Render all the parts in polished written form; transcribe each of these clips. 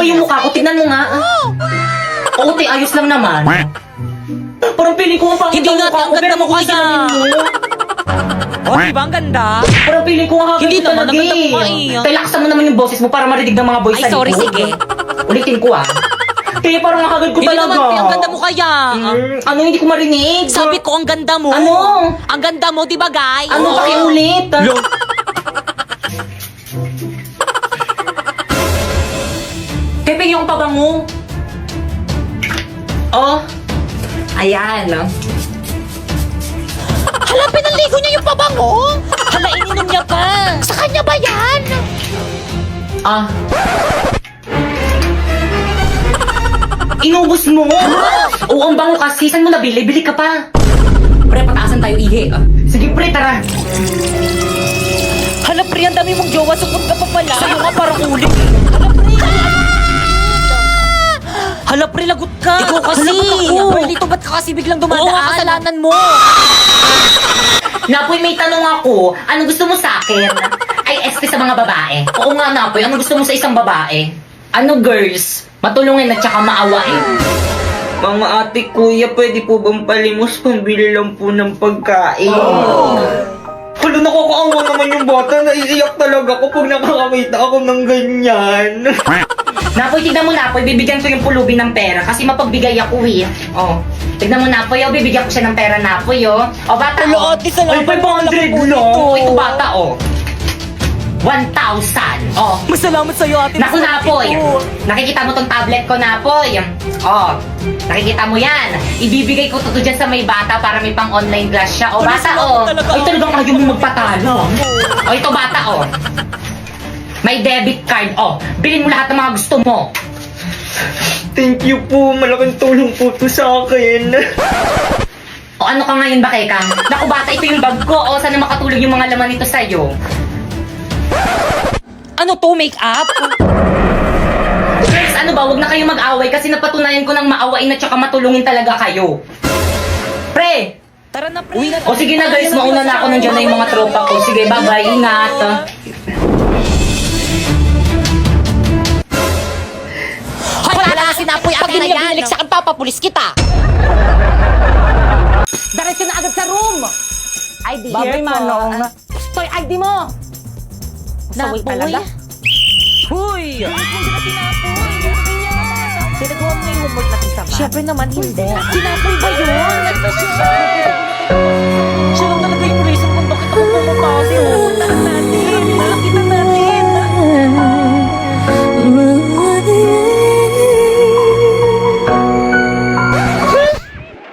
yung mukha ko, tignan mo nga. Oo, te, ayos lang naman. Parang piling ko ang pangit Hindi ang nga, mukha ang ko, ganda pero mo mukha kaya. mo. Oh, di ba ang ganda? Parang piling ko ang hagod Hindi ko naman, talaga ang ganda mo eh. nga eh. Te, laksan mo naman yung boses mo para marinig ng mga boys Ay, sa sorry, likod. sige. Ulitin ko ah. Te, parang ang hagod ko Hindi talaga. naman, ang ganda mo kaya. Ano, hindi ko marinig? Sabi ko, ang ganda mo. Ano? Ang ganda mo, di ba, guys? Ano, pakiulit? Te, yung pabango. Oh. Ayan. Hala, pinaligo niya yung pabango. Hala, ininom niya pa. Sa kanya ba yan? Ah. Inubos mo? Oo, ang bango kasi. Saan mo nabili? Bili ka pa. Pre, pataasan tayo, ihi. Sige, pre, tara. Hala, pre, ang dami mong jowa. Sukot ka pa pala. Sa'yo nga parang ulit. Hala, pre. Hala, pre, lagot ka. Ikaw kasi. Hala, ba't ako? Pre, dito ba't ka kasi biglang dumadaan? Oo, kasalanan mo. Napoy, may tanong ako. Ano gusto mo sa akin? Ay, este sa mga babae. Oo nga, Napoy. Ano gusto mo sa isang babae? Ano, girls? Matulungin at saka maawain. Mga ate, kuya, pwede po bang palimos pambili lang po ng pagkain? Hala, nakakaawa naman yung bata. Naiiyak talaga ako pag nakakakita ako ng ganyan. Napoy, tignan mo, Napoy. Bibigyan ko yung pulubi ng pera kasi mapagbigay ako eh. Oh. Tignan mo, Napoy. Oh, bibigyan ko siya ng pera, Napoy, oh. Oh, bata, oh. ate, salamat. Ay, 500 lang. Oh, ito, bata, oh. 1,000. Oh. Masalamat sa'yo, ate. Naku, Napoy. Nakikita mo tong tablet ko, Napoy. Oh. Nakikita mo yan. Ibibigay ko to dyan sa may bata para may pang online class siya. Oh, bata, oh. Ay, talagang ayaw mo magpatalo. Oh, ito, bata, oh. May debit card, oh. Bilhin mo lahat ng mga gusto mo. Thank you po. Malaking tulong po to sa akin. O ano ka ngayon ba, Keka? Naku, bata, ito yung bag ko. O, sana makatulog yung mga laman nito sa'yo. Ano to, make-up? Girls, ano ba? Huwag na kayong mag-away kasi napatunayan ko ng maawain at saka matulungin talaga kayo. Pre! Tara na, pre. O sige na guys, mauna na ako, nandiyan na yung mga tropa ko. Sige, bye-bye, ingat. Hoy, wala na sinapoy ate na yan. Pag sa papapulis kita. Diretso na agad sa room! ID Babay, here po. Manong. Toy, ID mo! Saway talaga. Huy! Sinagawa mo yung homework natin sa math. Siyempre naman, hindi. Sinapoy ba yun? Siya lang talaga yung reason kung bakit ako pumapasok. Puntahan natin. Malakitan natin.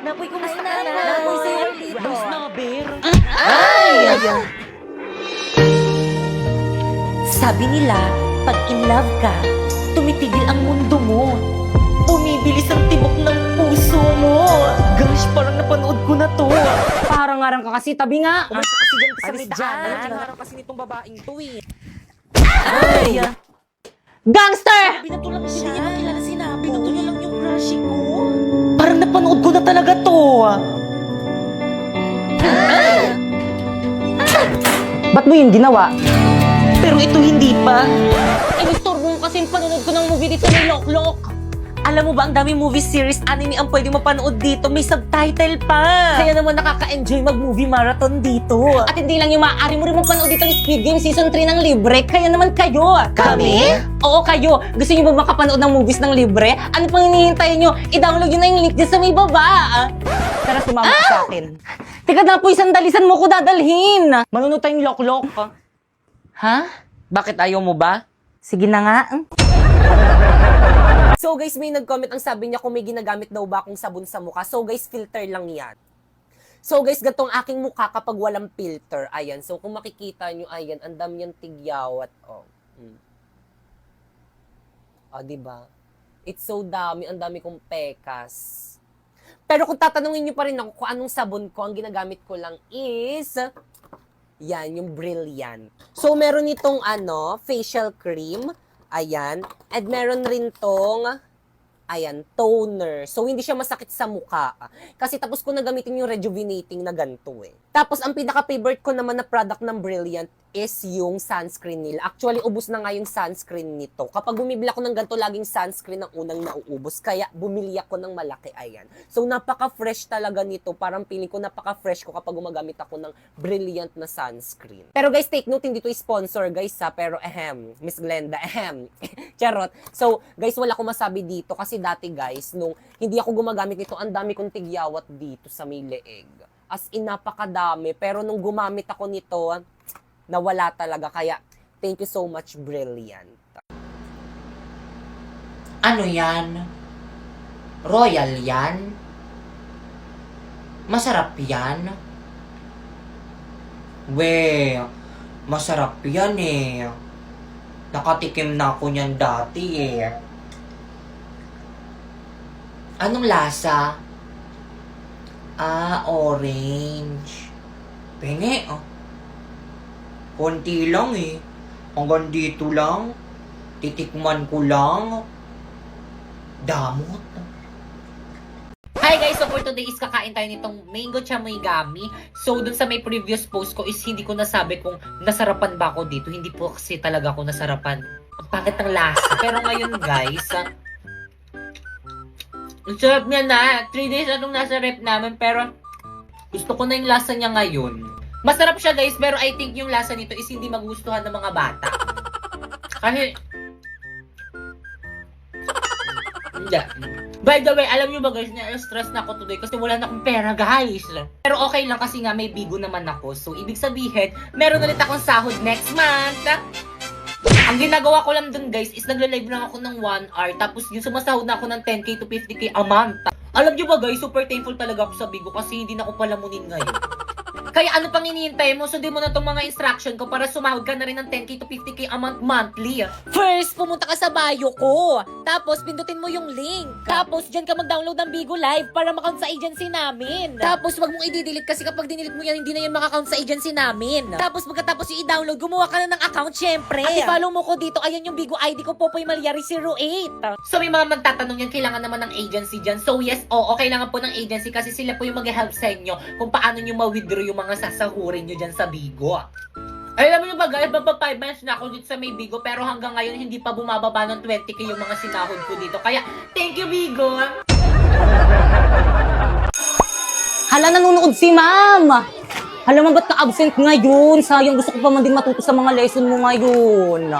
Napoy, kumusta ka na? Napoy, sa'yo dito. Boss Naber. Sabi nila, pag in love ka, tumitigil ang mundo mo. Bumibilis ang tibok ng puso mo. Gosh, parang napanood ko na to. Paharang-harang ka kasi, tabi nga. Kasi dyan sa Alis may dyan. daan. Kinarap kasi nitong babaeng to eh. Ay! Gangster! Pinatulang siya. Hindi niya makilala si Napo. Pinatuloy lang yung crush ko. Parang napanood ko na talaga to. Ba't mo yun ginawa? Pero ito hindi pa. Inistorbo mo kasi yung panonood ko ng movie dito ni Loklok. Alam mo ba, ang dami movie series, anime ang pwede mapanood dito. May subtitle pa. Kaya naman nakaka-enjoy mag-movie marathon dito. At hindi lang yung maaari mo rin mapanood dito ng Squid Game Season 3 ng libre. Kaya naman kayo. Kami? Oo, kayo. Gusto niyo ba makapanood ng movies ng libre? Ano pang hinihintay niyo? I-download nyo na yung link dyan sa may baba. Tara, sumama ka sa akin. Teka na po, sandalisan mo ko dadalhin. Manunod tayong Loklok. Ha? Bakit ayaw mo ba? Sige na nga. So guys, may nag-comment ang sabi niya kung may ginagamit daw ba akong sabon sa mukha. So guys, filter lang yan. So guys, gatong aking mukha kapag walang filter. Ayan. So kung makikita nyo, ayan, ang dami niyang tigyawat. Oh. Diba? It's so dami. Ang dami kong pekas. Pero kung tatanungin nyo pa rin ako kung anong sabon ko, ang ginagamit ko lang is yan, yung Brilliant. So meron itong facial cream. Ayan. And meron rin tong Ayan, toner. So, hindi siya masakit sa mukha. Kasi tapos ko na gamitin yung rejuvenating na ganito eh. Tapos, ang pinaka-favorite ko naman na product ng Brilliant is yung sunscreen nila. Actually, ubos na nga yung sunscreen nito. Kapag bumibili ako ng ganito, laging sunscreen ang unang nauubos. Kaya, bumili ako ng malaki. Ayan. So, napaka-fresh talaga nito. Parang feeling ko napaka-fresh ko kapag gumagamit ako ng Brilliant na sunscreen. Pero guys, take note, hindi to sponsor guys ha. Pero, Miss Glenda, Charot. So, guys, wala akong masabi dito kasi dati guys, nung hindi ako gumagamit nito, ang dami kong tigyawat dito sa may leeg. As in, napakadami. Pero nung gumamit ako nito, nawala talaga. Kaya, thank you so much, Brilliant. Ano yan? Royal yan? Masarap yan? We, masarap yan eh. Nakatikim na ako niyan dati eh. Anong lasa? Orange. Penge, oh. Konti lang eh. Hanggang dito lang. Titikman ko lang. Damot. Hi guys! So for today is kakain tayo nitong mango chamoy gummy. So dun sa may previous post ko is hindi ko nasabi kung nasarapan ba ako dito. Hindi po kasi talaga ako nasarapan. Ang pangit ng lasa. Pero ngayon guys, ang sarap niya na. 3 days na itong nasa rep namin pero gusto ko na yung lasa niya ngayon. Masarap siya guys pero I think yung lasa nito is hindi magustuhan ng mga bata. Kasi hindi. By the way, alam nyo ba guys, na-stress na ako today kasi wala na akong pera guys. Pero okay lang kasi nga may bigo naman ako. So, ibig sabihin, meron ulit akong sahod next month. Ang ginagawa ko lang dun guys is nagla-live lang ako ng 1 hour. Tapos yung sumasahod na ako ng 10k to 50k a month. Alam nyo ba guys, super thankful talaga ako sa bigo kasi hindi na ako palamunin ngayon. Kaya ano pang hinihintay mo? Sundin mo na itong mga instruction ko para sumahod ka na rin ng 10k to 50k a month monthly. First, pumunta ka sa bio ko. Tapos, pindutin mo yung link. Tapos, dyan ka mag-download ng Bigo Live para makount sa agency namin. Tapos, wag mong i-delete kasi kapag dinilit mo yan, hindi na yan makakount sa agency namin. Tapos, pagkatapos yung i-download, gumawa ka na ng account, syempre. At i-follow mo ko dito. Ayan yung Bigo ID ko, Popoy Malyari 08. So may mga magtatanong yan, kailangan naman ng agency dyan. So yes, kailangan po ng agency kasi sila po yung mag-help sa inyo kung paano nyo ma-withdraw yung mga sasahurin nyo dyan sa Bigo. Ay, alam nyo ba guys, baba 5 months na ako dito sa may Bigo pero hanggang ngayon hindi pa bumababa ng 20k yung mga sinahod ko dito. Kaya, thank you Bigo! Hala, nanonood si ma'am. Hala, ma, ba't ka-absent ngayon? Sayang, gusto ko pa man din matuto sa mga lesson mo ngayon.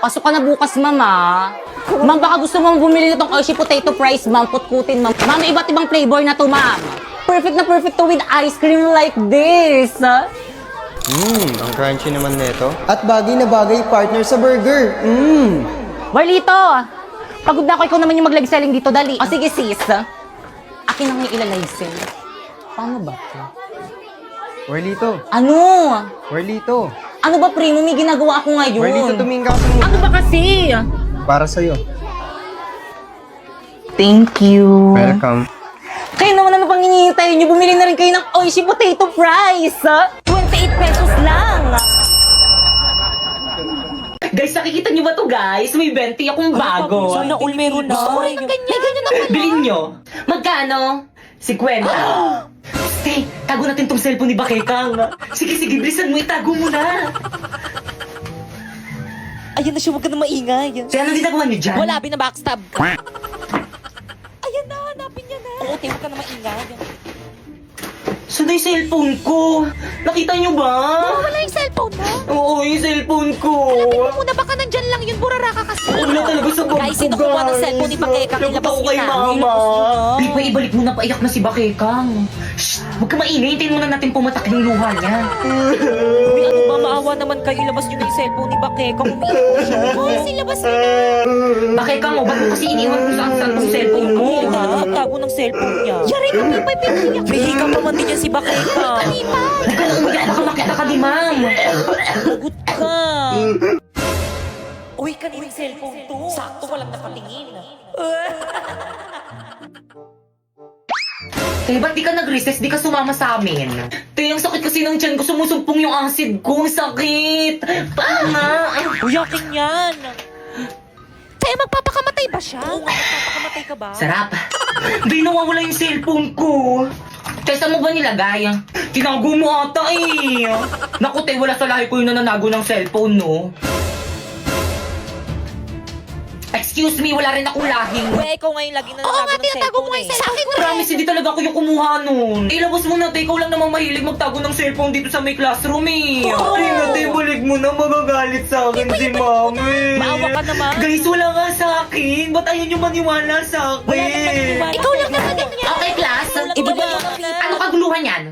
Pasok ka na bukas, mama. Ma'am, baka gusto mo bumili nitong Hershey Potato Fries, ma'am. Putkutin, ma'am. Ma'am, may iba't ibang flavor na to, ma'am. Perfect na perfect to with ice cream like this. Ang crunchy naman nito. At bagay na bagay partner sa burger. Marlito, pagod na ako. Ikaw naman yung mag-live selling dito. Dali. O sige, sis. Akin ang ilalive sell. Paano ba? Warlito. Ano? Warlito. Ano ba, primo? May ginagawa ako ngayon. Warlito, tumingin ka sa muna. Ano ba kasi? Para sa'yo. Thank you. Welcome. Kayo naman ano pang hinihintay nyo? Bumili na rin kayo ng Oishi Potato Fries. 28 pesos lang. Guys, nakikita nyo ba to guys? May 20 akong bago. Sana all meron na. Ay, ganyan na pala. Bilhin nyo. Magkano? 50. Stay, tago natin tong cellphone ni Bakekang. Sige, bilisan mo, itago mo na. Ayan na siya, huwag ka na maingay. So, anong ginagawa nyo dyan? Wala, binabackstab. Ayan na, hanapin niya na. Oo, te, huwag ka na maingay. Saan na yung cellphone ko? Nakita nyo ba? Wala yung cellphone mo. Oo, yung cellphone ko. Muna, baka nandyan lang yun. Burara ka kasi. Wala talaga sa bag Guys, ko, sino kumuha ng cellphone ni Bakekang? Lagot Ilabas ako niyo kay na. mama. Ilabas niyo na. Di pa ibalik mo na, paiyak na si Bakekang. Shh! Huwag ka maingay, hintayin muna natin pumatak yung luha niya. Uy, ano ba, maawa naman kayo. Ilabas niyo na yung cellphone ni Bakekang. Umiiyak siya. Guys, ilabas niyo na. Bakekang, ba't mo kasi iniwan kung saan tong cellphone mo? Tago ng cellphone niya. Yari ka, Pipay, piniyak. May hika pa man din yan si Bakekang. Huwag ka na umiyak, baka makita ka ni ma'am. Lagot ka. Uy, kanina yung cellphone to. Sakto, walang nakatingin. Te, ba't di ka nag-recess? Di ka sumama sa amin? Te, ang sakit kasi ng tiyan ko. Sumusumpong yung acid ko. Ang sakit! Panga! Uy, akin yan. Te, magpapakamatay ba siya? Oo nga, magpapakamatay Okay ka ba? Sarap. Di nawawala yung cellphone ko. Kaysa mo ba nilagay? Tinago mo ata eh. Naku, te, wala sa lahi ko yung nananago ng cellphone, no? Excuse me, wala rin akong lahing. Kuya, ikaw ngayon lagi na nalago ng cellphone eh. Sa akin Promise, hindi talaga ako yung kumuha nun. Ilabas mo na, te. Ikaw lang namang mahilig magtago ng cellphone dito sa may classroom eh. Ay na, te, balik mo na. Magagalit sa akin si mami. Maawa ka naman. Guys, wala nga sa akin. Ba't ayaw nyo maniwala sa akin? Ikaw lang naman ganyan. Okay, class. Iba Ano kaguluhan yan?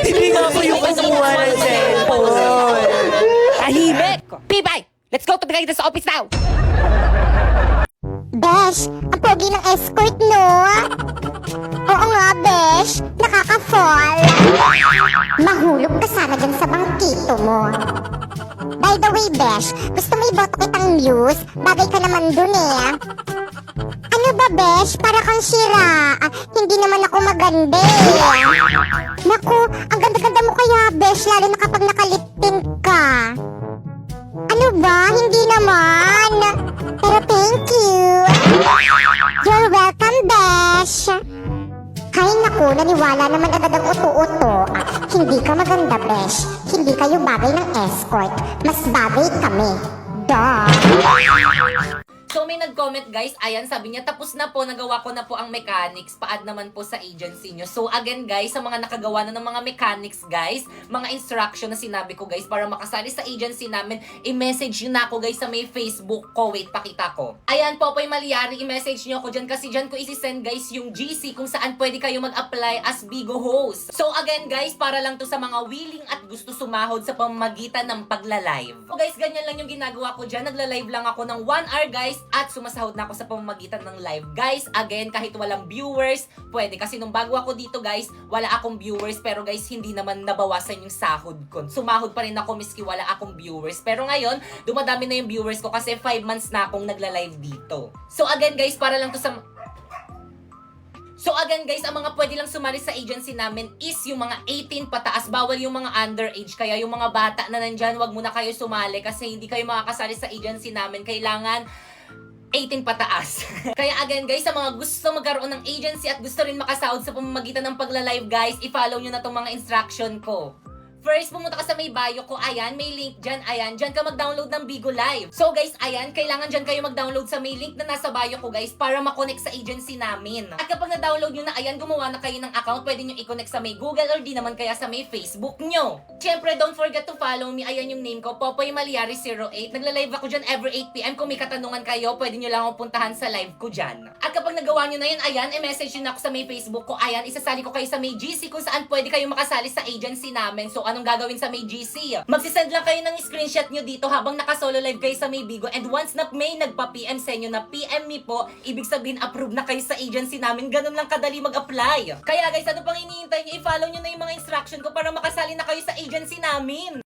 Hindi nga ako yung kumuha ng cellphone. Tahimik! Pibay! Let's go to the guidance office now! Besh, ang pogi ng escort, no? Oo nga, Besh. Nakaka-fall. Mahulog ka sana dyan sa bangkito mo. By the way, Besh, gusto mo iboto kitang muse? Bagay ka naman dun eh. Ano ba, Besh? Para kang sira. Hindi naman ako maganda eh. Naku, ang ganda-ganda mo kaya, Besh, lalo na kapag nakalipin ka. Ano ba? Hindi naman. Pero thank you. You're welcome, Besh. Kaya naku, naniwala naman agad ang uto-uto. Hindi ka maganda, Besh. Hindi kayo bagay ng escort. Mas bagay kami. Duh. So may nag-comment guys, ayan sabi niya tapos na po, nagawa ko na po ang mechanics, pa-add naman po sa agency nyo. So again guys, sa mga nakagawa na ng mga mechanics guys, mga instruction na sinabi ko guys para makasali sa agency namin, i-message nyo na ako guys sa may Facebook ko. Wait, pakita ko. Ayan, Popoy Malyari, i-message nyo ako dyan kasi dyan ko isi-send guys yung GC kung saan pwede kayo mag-apply as Bigo host. So again guys, para lang to sa mga willing at gusto sumahod sa pamamagitan ng pagla-live. So guys, ganyan lang yung ginagawa ko dyan. Nagla-live lang ako ng 1 hour guys at sumasahod na ako sa pamamagitan ng live. Guys, again, kahit walang viewers, pwede. Kasi nung bago ako dito guys, wala akong viewers. Pero guys, hindi naman nabawasan yung sahod ko. Sumahod pa rin ako miski wala akong viewers. Pero ngayon, dumadami na yung viewers ko kasi 5 months na akong nagla-live dito. So again guys, para lang to sa... So again guys, ang mga pwede lang sumali sa agency namin is yung mga 18 pataas. Bawal yung mga underage. Kaya yung mga bata na nandyan, wag muna kayo sumali kasi hindi kayo makakasali sa agency namin. Kailangan 18 pataas. Kaya again guys, sa mga gusto magkaroon ng agency at gusto rin makasahod sa pamamagitan ng pagla-live guys, i-follow nyo na tong mga instruction ko. First, pumunta ka sa may bio ko, ayan, may link dyan, ayan, dyan ka mag-download ng Bigo Live. So guys, ayan, kailangan dyan kayo mag-download sa may link na nasa bio ko guys para makonect sa agency namin. At kapag na-download nyo na, ayan, gumawa na kayo ng account, pwede nyo i-connect sa may Google or di naman kaya sa may Facebook nyo. Siyempre, don't forget to follow me, ayan yung name ko, Popoy Malyari 08. Nagla-live ako dyan every 8 PM. Kung may katanungan kayo, pwede nyo lang akong puntahan sa live ko dyan. At kapag nagawa nyo na yun, ayan, i-message nyo na ako sa may Facebook ko, ayan, isasali ko kayo sa may GC kung saan pwede kayo makasali sa agency namin. So, anong gagawin sa may GC? Magsisend lang kayo ng screenshot nyo dito habang naka-solo live kayo sa may Bigo, and once na may nagpa-PM sa inyo na PM me po, ibig sabihin approve na kayo sa agency namin. Ganun lang kadali mag-apply. Kaya guys, ano pang hinihintay nyo? I-follow nyo na yung mga instruction ko para makasali na kayo sa agency namin.